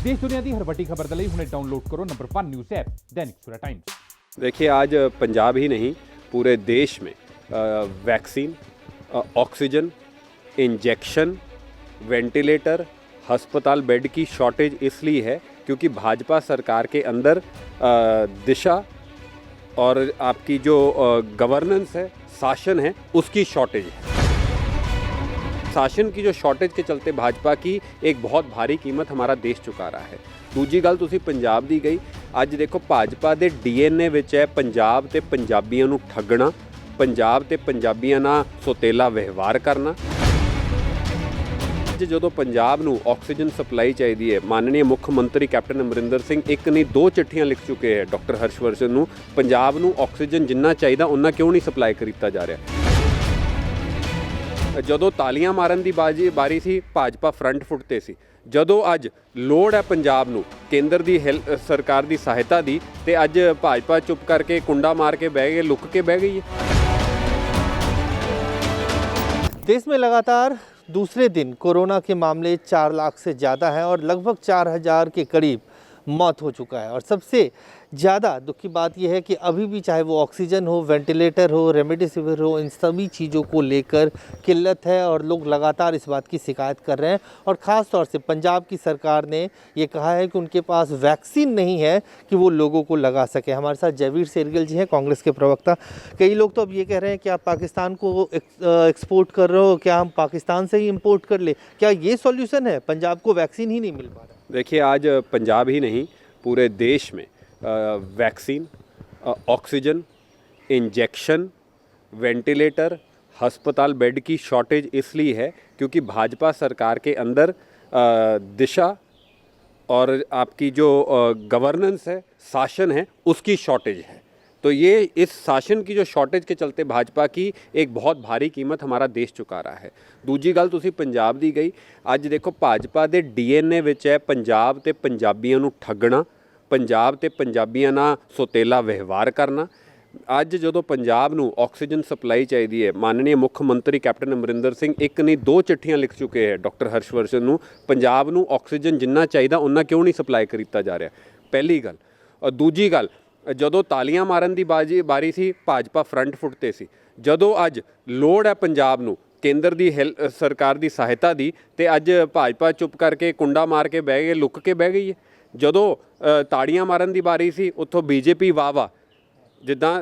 देश दुनिया की हर वड्डी खबर दे लई हुणे डाउनलोड करो number 1 news app Dainik Savera times. देखिए, आज पंजाब ही नहीं पूरे देश में वैक्सीन, ऑक्सीजन, इंजेक्शन, वेंटिलेटर, अस्पताल बेड की शॉर्टेज इसलिए है क्योंकि भाजपा सरकार के अंदर दिशा और आपकी जो गवर्नेंस है, शासन है, उसकी शॉर्टेज है। शासन की जो शॉर्टेज के चलते भाजपा की एक बहुत भारी कीमत हमारा देश चुका रहा है। दूजी गल तुसी पंजाब दी गई, ਅੱਜ देखो भाजपा के DNA विच है पंजाब ते पंजाबियों नूं ठगना, पंजाब ते पंजाबियों नाल सोतेला व्यवहार करना। ਜਦੋਂ पंजाब नूं ऑक्सीजन सप्लाई चाहिए है, माननीय मुख मंत्री कैप्टन अमरिंदर सिंह एक नहीं दो चिट्ठियां लिख चुके हैं डॉक्टर हर्षवर्धन नूं, पंजाब नूं ऑक्सीजन जिन्ना चाहिए उन्ना क्यों नहीं सप्लाई किया जा रहा। ਜਦੋਂ ਤਾਲੀਆਂ ਮਾਰਨ ਦੀ ਬਾਰੀ ਸੀ ਭਾਜਪਾ ਫਰੰਟ ਫੁੱਟ ਤੇ ਸੀ। ਜਦੋਂ ਅੱਜ ਲੋੜ ਹੈ ਪੰਜਾਬ ਨੂੰ ਕੇਂਦਰ ਦੀ ਸਰਕਾਰ ਦੀ ਸਹਾਇਤਾ ਦੀ ਤੇ ਅੱਜ ਭਾਜਪਾ ਚੁੱਪ ਕਰਕੇ ਕੁੰਡਾ ਮਾਰ ਕੇ ਬਹਿ ਗਏ, ਲੁੱਕ ਕੇ ਬਹਿ ਗਈ ਹੈ। देश में लगातार दूसरे दिन कोरोना के मामले 4 लाख से ज़्यादा हैं और लगभग 4000 के करीब मौत हो चुका है। और सबसे ज़्यादा दुख की बात यह है कि अभी भी चाहे वो ऑक्सीजन हो, वेंटिलेटर हो, रेमडेसिविर हो, इन सभी चीज़ों को लेकर किल्लत है और लोग लगातार इस बात की शिकायत कर रहे हैं। और ख़ास तौर से पंजाब की सरकार ने ये कहा है कि उनके पास वैक्सीन नहीं है कि वो लोगों को लगा सके। हमारे साथ जयवीर शेरगिल जी हैं, कांग्रेस के प्रवक्ता। कई लोग तो अब ये कह रहे हैं कि आप पाकिस्तान को एक्सपोर्ट कर रहे हो, क्या हम पाकिस्तान से ही इम्पोर्ट कर ले? क्या ये सॉल्यूशन है? पंजाब को वैक्सीन ही नहीं मिल पा रहा। देखिए, आज पंजाब ही नहीं पूरे देश में वैक्सीन, ऑक्सीजन, इंजेक्शन, वेंटिलेटर, अस्पताल बेड की शॉर्टेज इसलिए है क्योंकि भाजपा सरकार के अंदर दिशा और आपकी जो गवर्नेंस है, शासन है, उसकी शॉर्टेज है। तो ये इस शासन की जो शॉर्टेज के चलते भाजपा की एक बहुत भारी कीमत हमारा देश चुका रहा है। दूजी गल तुसी पंजाब दी गई, ਅੱਜ देखो भाजपा के DNA विच है पंजाब ते पंजाबियों नूं ठगना, पंजाब ते पंजाबियों नाल सोतेला व्यवहार करना। ਅੱਜ ਜਦੋਂ पंजाब नूं ऑक्सीजन सप्लाई चाहिए है, माननीय मुख मंत्री कैप्टन अमरिंदर सिंह एक नहीं दो चिट्ठियां लिख चुके हैं डॉक्टर हर्षवर्धन नूं, पंजाब नूं ऑक्सीजन जिन्ना चाहिए उन्ना क्यों नहीं सप्लाई किया जा रहा। पहली गल। और दूजी गल, ਜਦੋਂ ਤਾਲੀਆਂ ਮਾਰਨ ਦੀ ਬਾਰੀ ਸੀ ਭਾਜਪਾ ਫਰੰਟ ਫੁੱਟ ਤੇ ਸੀ। ਜਦੋਂ ਅੱਜ ਲੋੜ ਹੈ ਪੰਜਾਬ ਨੂੰ ਕੇਂਦਰ ਦੀ ਸਰਕਾਰ ਦੀ ਸਹਾਇਤਾ ਦੀ ਤੇ ਅੱਜ ਭਾਜਪਾ ਚੁੱਪ ਕਰਕੇ ਕੁੰਡਾ ਮਾਰ ਕੇ ਬਹਿ ਗਏ, ਲੁੱਕ ਕੇ ਬਹਿ ਗਈ ਹੈ। ਜਦੋਂ ਤਾੜੀਆਂ ਮਾਰਨ ਦੀ ਬਾਰੀ ਸੀ ਉੱਥੋਂ BJP ਵਾਹ ਜਿੱਦਾਂ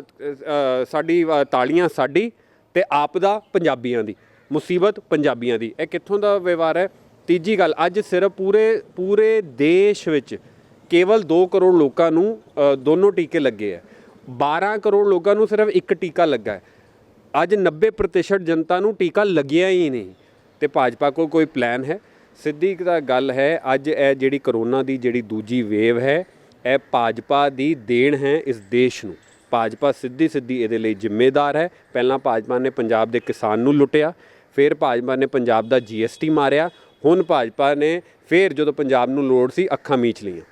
ਸਾਡੀ ਤਾਲੀਆਂ ਸਾਡੀ ਤੇ ਆਪਦਾ ਪੰਜਾਬੀਆਂ ਦੀ, ਮੁਸੀਬਤ ਪੰਜਾਬੀਆਂ ਦੀ। ਇਹ ਕਿੱਥੋਂ ਦਾ ਵਿਵਹਾਰ ਹੈ? ਤੀਜੀ ਗੱਲ, ਅੱਜ ਸਿਰਫ ਪੂਰੇ ਦੇਸ਼ ਵਿੱਚ केवल 2 करोड़ लोगों को दोनों टीके लगे है, 12 करोड़ लोगों को सिर्फ एक टीका लगा है। अज 90% जनता को टीका लग्या ही नहीं। तो भाजपा को कोई प्लान है? सीधी गल है, अज यह जी करोना की जी दूजी वेव है, यह भाजपा की देन है इस देश में। भाजपा सीधी ये जिम्मेदार है। पहला भाजपा ने पंजाब के किसान नूं लुटिया, फिर भाजपा ने पंजाब का GST मारिया, हुण भाजपा ने फिर जो पंजाब नूं लोड़ सी अखां मीच लियां।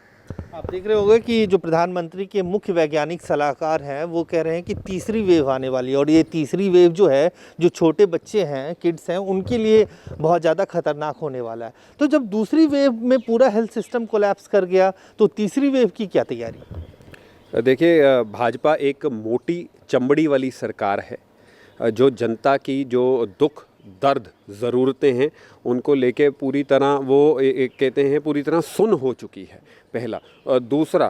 आप देख रहे होंगे कि जो प्रधानमंत्री के मुख्य वैज्ञानिक सलाहकार हैं वो कह रहे हैं कि तीसरी वेव आने वाली है और ये तीसरी वेव जो है, जो छोटे बच्चे हैं, किड्स हैं, उनके लिए बहुत ज़्यादा खतरनाक होने वाला है। तो जब दूसरी वेव में पूरा हेल्थ सिस्टम कोलैप्स कर गया तो तीसरी वेव की क्या तैयारी? देखिए, भाजपा एक मोटी चमड़ी वाली सरकार है जो जनता की जो दुख दर्द ज़रूरतें हैं उनको लेके पूरी तरह वो कहते हैं पूरी तरह सुन हो चुकी है, पहला। और दूसरा,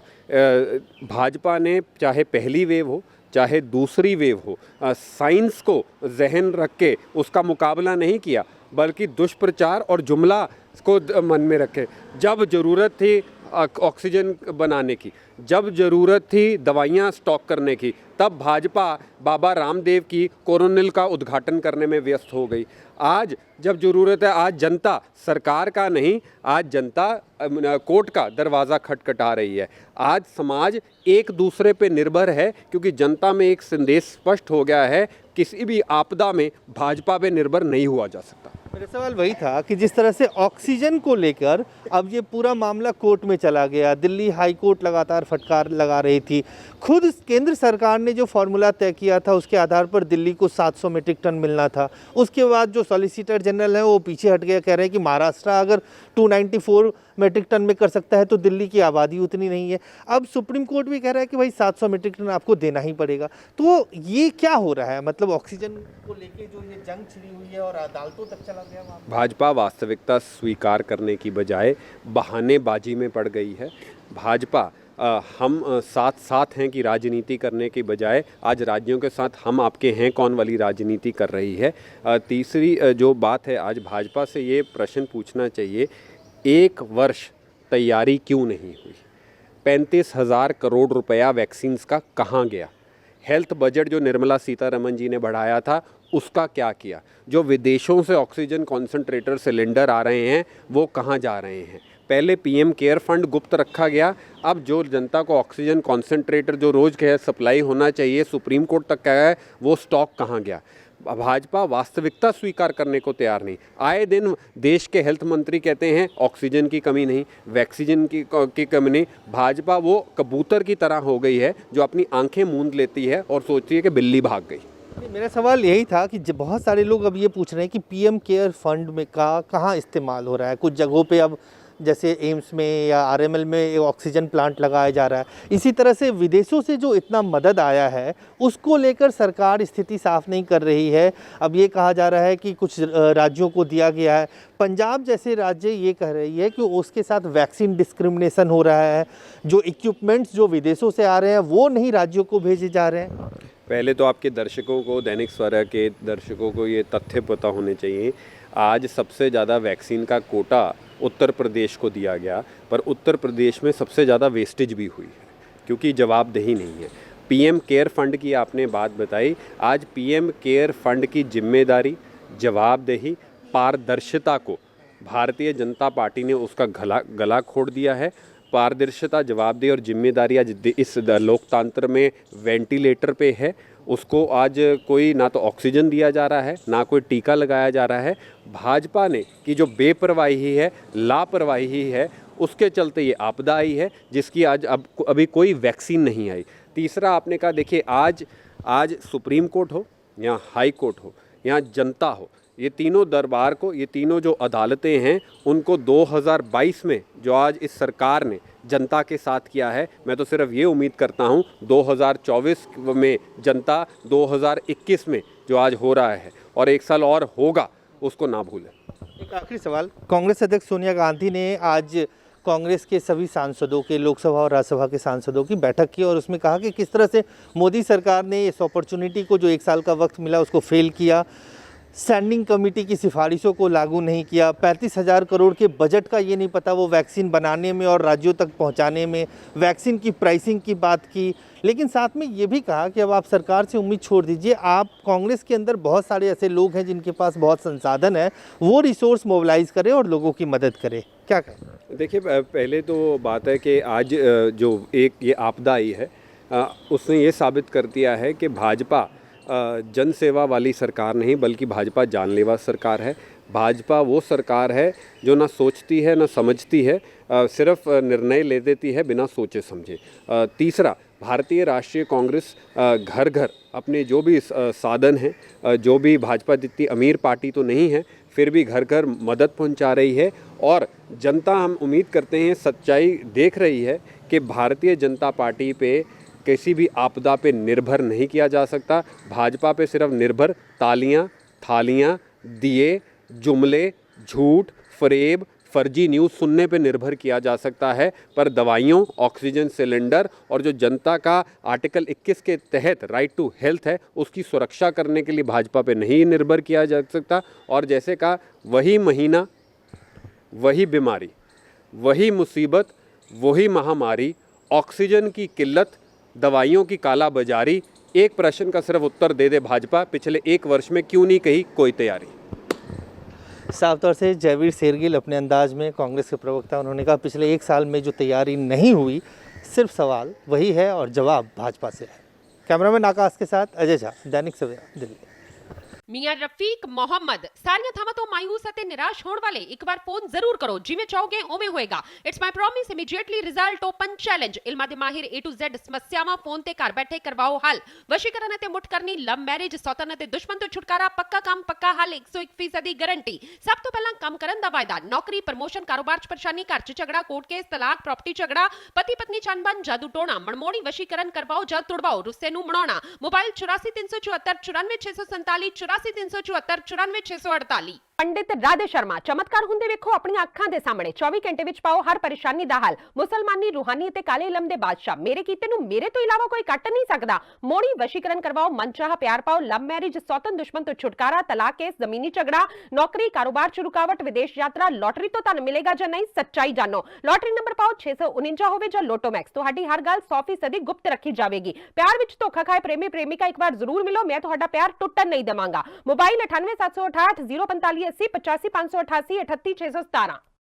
भाजपा ने चाहे पहली वेव हो चाहे दूसरी वेव हो, साइंस को जहन रख के उसका मुकाबला नहीं किया, बल्कि दुष्प्रचार और जुमला को मन में रखे। जब ज़रूरत थी ऑक्सीजन बनाने की, जब ज़रूरत थी दवाइयाँ स्टॉक करने की, तब भाजपा बाबा रामदेव की कोरोनिल का उद्घाटन करने में व्यस्त हो गई। आज जब ज़रूरत है, आज जनता सरकार का नहीं, आज जनता कोर्ट का दरवाज़ा खटखटा रही है। आज समाज एक दूसरे पे निर्भर है क्योंकि जनता में एक संदेश स्पष्ट हो गया है, किसी भी आपदा में भाजपा पे निर्भर नहीं हुआ जा सकता। मेरा सवाल वही था कि जिस तरह से ऑक्सीजन को लेकर अब ये पूरा मामला कोर्ट में चला गया, दिल्ली हाई कोर्ट लगातार फटकार लगा रही थी, खुद केंद्र सरकार ने जो फार्मूला तय किया था उसके आधार पर दिल्ली को 700 मीट्रिक टन मिलना था। उसके बाद जो सॉलिसिटर जनरल है वो पीछे हट गया, कह रहे हैं कि महाराष्ट्र अगर 294 मेट्रिक टन में कर सकता है, तो दिल्ली की आबादी उतनी नहीं है। अब सुप्रीम कोर्ट भी कह रहा है कि भाई 700 मीट्रिक टन आपको देना ही पड़ेगा। तो ये क्या हो रहा है? मतलब ऑक्सीजन को लेके जो ये जंग छिड़ी हुई है और अदालतों तक चला गया वहाँ। भाजपा वास्तविकता स्वीकार करने की बजाय बहानेबाजी में पड़ गई है। भाजपा हम साथ साथ हैं कि राजनीति करने के बजाय आज राज्यों के साथ हम आपके हैं कौन वाली राजनीति कर रही है। तीसरी जो बात है, आज भाजपा से ये प्रश्न पूछना चाहिए, 1 वर्ष तैयारी क्यों नहीं हुई? 35,000 करोड़ रुपया वैक्सीन्स का कहाँ गया? हेल्थ बजट जो निर्मला सीतारमण जी ने बढ़ाया था उसका क्या किया? जो विदेशों से ऑक्सीजन कॉन्सेंट्रेटर सिलेंडर आ रहे हैं वो कहाँ जा रहे हैं? पहले पीएम केयर फंड गुप्त रखा गया, अब जो जनता को ऑक्सीजन कॉन्सेंट्रेटर जो रोज़ के सप्लाई होना चाहिए सुप्रीम कोर्ट तक का है, वो स्टॉक कहाँ गया? भाजपा वास्तविकता स्वीकार करने को तैयार नहीं। आए दिन देश के हेल्थ मंत्री कहते हैं ऑक्सीजन की कमी नहीं, वैक्सीजन की कमी नहीं। भाजपा वो कबूतर की तरह हो गई है जो अपनी आंखें मूंद लेती है और सोचती है कि बिल्ली भाग गई। मेरा सवाल यही था कि बहुत सारे लोग अब ये पूछ रहे हैं कि पीएम केयर फंड में का कहाँ इस्तेमाल हो रहा है। कुछ जगहों पे अब जैसे एम्स में या आरएमएल में ऑक्सीजन प्लांट लगाया जा रहा है। इसी तरह से विदेशों से जो इतना मदद आया है उसको लेकर सरकार स्थिति साफ नहीं कर रही है। अब ये कहा जा रहा है कि कुछ राज्यों को दिया गया है। पंजाब जैसे राज्य ये कह रही है कि उसके साथ वैक्सीन डिस्क्रिमिनेशन हो रहा है, जो इक्विपमेंट्स जो विदेशों से आ रहे हैं वो नहीं राज्यों को भेजे जा रहे हैं। पहले तो आपके दर्शकों को, दैनिक सवेरा के दर्शकों को ये तथ्य पता होने चाहिए, आज सबसे ज़्यादा वैक्सीन का कोटा उत्तर प्रदेश को दिया गया, पर उत्तर प्रदेश में सबसे ज़्यादा वेस्टेज भी हुई है क्योंकि जवाबदेही नहीं है। पीएम केयर फंड की आपने बात बताई, आज पीएम केयर फंड की जिम्मेदारी, जवाबदेही, पारदर्शिता को भारतीय जनता पार्टी ने उसका गला खोड़ दिया है। पारदर्शिता, जवाबदेही और जिम्मेदारी आज इस लोकतंत्र में वेंटिलेटर पे है। उसको आज कोई ना तो ऑक्सीजन दिया जा रहा है, ना कोई टीका लगाया जा रहा है। भाजपा ने की जो बेपरवाही है, लापरवाही है, उसके चलते ये आपदा आई है जिसकी आज अभी कोई वैक्सीन नहीं आई। तीसरा आपने कहा, देखिए आज सुप्रीम कोर्ट हो या हाई कोर्ट हो या जनता हो, ये तीनों दरबार को, ये तीनों जो अदालतें हैं उनको 2022 में जो आज इस सरकार ने जनता के साथ किया है, मैं तो सिर्फ ये उम्मीद करता हूँ 2024 में जनता 2021 में जो आज हो रहा है और 1 साल और होगा उसको ना भूलें। एक आखिरी सवाल, कांग्रेस अध्यक्ष सोनिया गांधी ने आज कांग्रेस के सभी सांसदों के, लोकसभा और राज्यसभा के सांसदों की बैठक की और उसमें कहा कि किस तरह से मोदी सरकार ने इस अपॉर्चुनिटी को जो 1 साल का वक्त मिला उसको फेल किया, स्टैंडिंग कमेटी की सिफारिशों को लागू नहीं किया, 35,000 करोड़ के बजट का ये नहीं पता वो वैक्सीन बनाने में और राज्यों तक पहुंचाने में, वैक्सीन की प्राइसिंग की बात की, लेकिन साथ में ये भी कहा कि अब आप सरकार से उम्मीद छोड़ दीजिए, आप कांग्रेस के अंदर बहुत सारे ऐसे लोग हैं जिनके पास बहुत संसाधन है, वो रिसोर्स मोबिलाइज करें और लोगों की मदद करें। क्या कहें? देखिए, पहले तो बात है कि आज जो एक ये आपदा आई है उसने ये साबित कर दिया है कि भाजपा जन सेवा वाली सरकार नहीं बल्कि भाजपा जानलेवा सरकार है। भाजपा वो सरकार है जो ना सोचती है ना समझती है, सिर्फ निर्णय ले देती है बिना सोचे समझे। तीसरा, भारतीय राष्ट्रीय कांग्रेस घर घर अपने जो भी साधन हैं, जो भी भाजपा जितनी अमीर पार्टी तो नहीं है फिर भी घर घर मदद पहुंचा रही है और जनता, हम उम्मीद करते हैं, सच्चाई देख रही है कि भारतीय जनता पार्टी पे किसी भी आपदा पे निर्भर नहीं किया जा सकता। भाजपा पे सिर्फ निर्भर तालियां, थालियां, दिए, जुमले, झूठ, फरेब, फर्जी न्यूज़ सुनने पे निर्भर किया जा सकता है, पर दवाइयों, ऑक्सीजन सिलेंडर और जो जनता का आर्टिकल 21 के तहत राइट टू हेल्थ है उसकी सुरक्षा करने के लिए भाजपा पे नहीं निर्भर किया जा सकता। और जैसे कहा, वही महीना, वही बीमारी, वही मुसीबत, वही महामारी, ऑक्सीजन की किल्लत, दवाइयों की काला बाजारी। एक प्रश्न का सिर्फ उत्तर दे दे भाजपा, पिछले 1 वर्ष में क्यों नहीं कही कोई तैयारी? साफ तौर से जयवीर शेरगिल अपने अंदाज में, कांग्रेस के प्रवक्ता, उन्होंने कहा पिछले 1 साल में जो तैयारी नहीं हुई, सिर्फ सवाल वही है और जवाब भाजपा से है। कैमरामैन आकाश के साथ अजय झा, दैनिक सवेरा, दिल्ली। ਮੀਆਂ ਰਫੀਕ ਮੁਹੰਮਦ ਸਾਰੀਆਂ ਥਾਵਾਂ ਤੋਂ ਮਾਯੂਸ ਅਤੇ ਨਿਰਾਸ਼ ਹੋਣ ਵਾਲੇ ਇੱਕ ਵਾਰ ਫੋਨ ਜ਼ਰੂਰ ਕਰੋ ਜਿਵੇਂ ਚਾਹੋਗੇ ਉਵੇਂ ਹੋਏਗਾ it's my promise immediately result open challenge ਇਲਮਾਂ ਦੇ ਮਾਹਿਰ A to Z ਸਮੱਸਿਆਵਾਂ ਫੋਨ ਤੇ ਘਰ ਬੈਠੇ ਕਰਵਾਓ ਹੱਲ ਵਸ਼ੀਕਰਨ ਅਤੇ ਮੁੱਠ ਕਰਨੀ ਲਵ ਮੈਰਿਜ ਸੌਤਨ ਅਤੇ ਦੁਸ਼ਮਣ ਤੋਂ ਛੁਟਕਾਰਾ ਪੱਕਾ ਕੰਮ ਪੱਕਾ ਹੱਲ 101% ਦੀ ਗਾਰੰਟੀ ਸਭ ਤੋਂ ਪਹਿਲਾਂ ਕੰਮ ਕਰਨ ਦਾ ਵਾਅਦਾ ਨੌਕਰੀ ਪ੍ਰਮੋਸ਼ਨ ਕਾਰੋਬਾਰ 'ਚ ਪਰੇਸ਼ਾਨੀ ਘਰ 'ਚ ਝਗੜਾ ਕੋਰਟ ਕੇਸ ਤਲਾਕ ਪ੍ਰਾਪਰਟੀ ਝਗੜਾ ਪਤੀ ਪਤਨੀ ਚੰਬਨ ਜਾਦੂ ਟੋਣਾ ਮਨਮੋੜੀ ਵਸ਼ੀਕਰਨ ਕਰਵਾਓ ਜਾਂ ਤੁੜਵਾਓ ਰੁੱਸੇ ਨੂੰ ਮਨਾਉਣਾ ਮੋਬਾਈਲ 84 374 94647 84 374 94648 पंडित राधे शर्मा चमत्कार ਹੁੰਦੇ ਵੇਖੋ ਆਪਣੀਆਂ ਅੱਖਾਂ ਦੇ ਸਾਹਮਣੇ 24 ਘੰਟੇ ਵਿੱਚ ਪਾਓ ਹਰ ਪਰੇਸ਼ਾਨੀ ਦਾ ਹੱਲ ਮੁਸਲਮਾਨੀ ਰੂਹਾਨੀ ਅਤੇ ਕਾਲੇ ਇਲਮ ਦੇ ਬਾਦਸ਼ਾਹ ਮੇਰੇ ਕੀਤੇ ਨੂੰ ਮੇਰੇ ਤੋਂ ਇਲਾਵਾ ਕੋਈ ਕੱਟ ਨਹੀਂ ਸਕਦਾ ਮੋੜੀ ਵਸ਼ੀਕਰਨ ਕਰਵਾਓ ਮਨਚਾਹਾ ਪਿਆਰ ਪਾਓ ਲਵ ਮੈਰਿਜ ਸੌਤਨ ਦੁਸ਼ਮਣ ਤੋਂ ਛੁਟਕਾਰਾ ਤਲਾਕ ਕੇਸ ਜ਼ਮੀਨੀ ਝਗੜਾ ਨੌਕਰੀ ਕਾਰੋਬਾਰ 'ਚ ਰੁਕਾਵਟ ਵਿਦੇਸ਼ ਯਾਤਰਾ ਲੋਟਰੀ ਤੋਂ ਤੁਹਾਨੂੰ ਮਿਲੇਗਾ ਜਾਂ ਨਹੀਂ ਸੱਚਾਈ ਜਾਣੋ ਲੋਟਰੀ ਨੰਬਰ ਪਾਓ 649 ਹੋਵੇ ਜਾਂ ਲੋਟੋ ਮੈਕਸ ਤੁਹਾਡੀ ਹਰ ਗੱਲ 100% ਗੁਪਤ ਰੱਖੀ ਜਾਵੇਗੀ ਪਿਆਰ ਵਿੱਚ ਧੋਖਾ ਖਾਏ ਪ੍ਰੇਮੀ ਪ੍ਰੇਮਿਕਾ ਇੱਕ ਵਾਰ ਜ਼ਰੂਰ ਮਿਲੋ ਮੈਂ ਤੁਹਾਡਾ ਪਿਆਰ ਟੁੱਟਣ ਨਹੀਂ ਦੇਵਾਂਗਾ ਮੋਬਾਈਲ 98 768 045 80 85 588 38 617